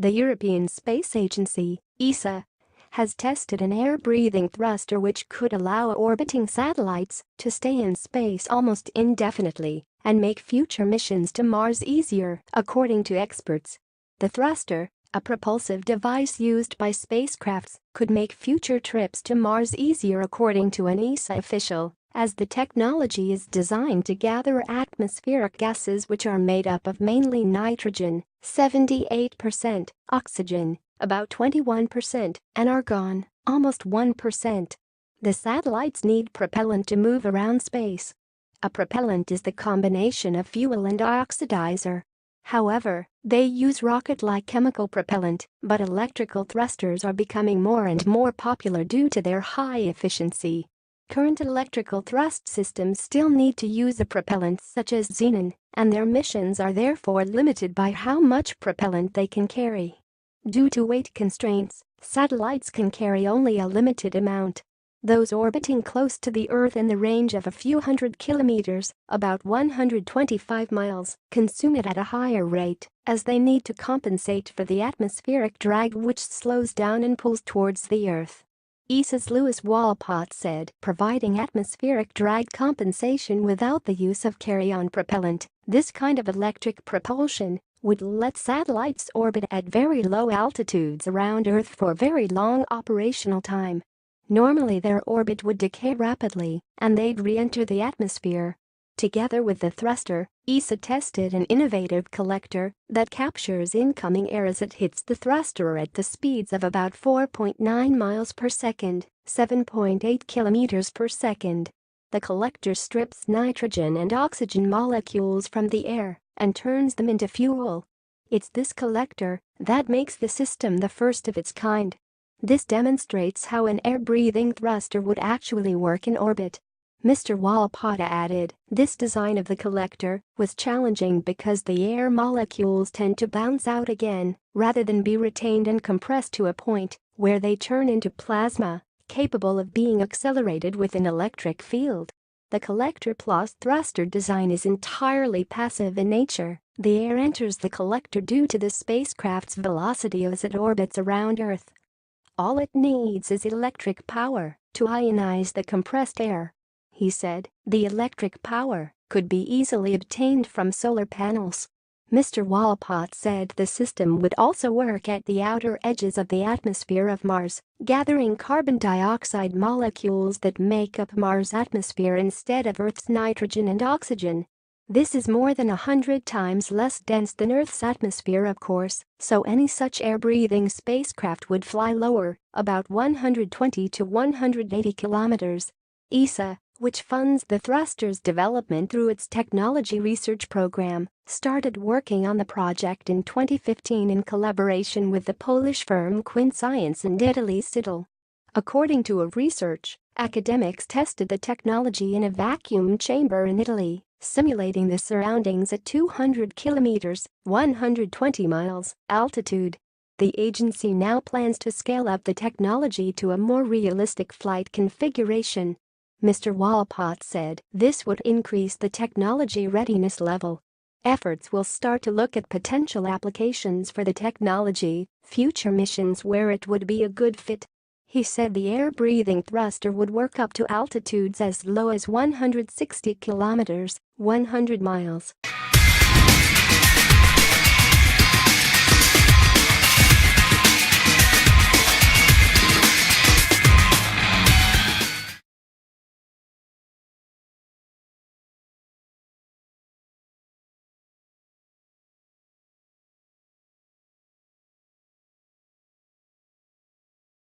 The European Space Agency, ESA, has tested an air-breathing thruster which could allow orbiting satellites to stay in space almost indefinitely and make future missions to Mars easier, according to experts. The thruster, a propulsive device used by spacecrafts, could make future trips to Mars easier according to an ESA official, as the technology is designed to gather atmospheric gases which are made up of mainly nitrogen, 78%, oxygen, about 21%, and argon, almost 1%. The satellites need propellant to move around space. A propellant is the combination of fuel and oxidizer. However, they use rocket-like chemical propellant, but electrical thrusters are becoming more and more popular due to their high efficiency. Current electrical thrust systems still need to use a propellant such as xenon, and their missions are therefore limited by how much propellant they can carry. Due to weight constraints, satellites can carry only a limited amount. Those orbiting close to the Earth in the range of a few hundred kilometers, about 125 miles, consume it at a higher rate, as they need to compensate for the atmospheric drag which slows down and pulls towards the Earth. ESA's Lewis Walpott said, providing atmospheric drag compensation without the use of carry-on propellant, this kind of electric propulsion would let satellites orbit at very low altitudes around Earth for very long operational time. Normally their orbit would decay rapidly, and they'd re-enter the atmosphere. Together with the thruster, ESA tested an innovative collector that captures incoming air as it hits the thruster at the speeds of about 4.9 miles per second, 7.8 kilometers per second. The collector strips nitrogen and oxygen molecules from the air and turns them into fuel. It's this collector that makes the system the first of its kind. This demonstrates how an air-breathing thruster would actually work in orbit. Mr. Walpott added, this design of the collector was challenging because the air molecules tend to bounce out again rather than be retained and compressed to a point where they turn into plasma, capable of being accelerated with an electric field. The collector plus thruster design is entirely passive in nature. The air enters the collector due to the spacecraft's velocity as it orbits around Earth. All it needs is electric power to ionize the compressed air. He said, the electric power could be easily obtained from solar panels. Mr. Walpott said the system would also work at the outer edges of the atmosphere of Mars, gathering carbon dioxide molecules that make up Mars' atmosphere instead of Earth's nitrogen and oxygen. This is more than 100 times less dense than Earth's atmosphere, of course, so any such air-breathing spacecraft would fly lower, about 120 to 180 kilometers. ESA, which funds the thruster's development through its technology research program, started working on the project in 2015 in collaboration with the Polish firm QuintScience and Italy's Cittal. According to a research, academics tested the technology in a vacuum chamber in Italy, simulating the surroundings at 200 kilometers, 120 miles, altitude. The agency now plans to scale up the technology to a more realistic flight configuration. Mr. Walpott said this would increase the technology readiness level. Efforts will start to look at potential applications for the technology, future missions where it would be a good fit. He said the air-breathing thruster would work up to altitudes as low as 160 kilometers, 100 miles.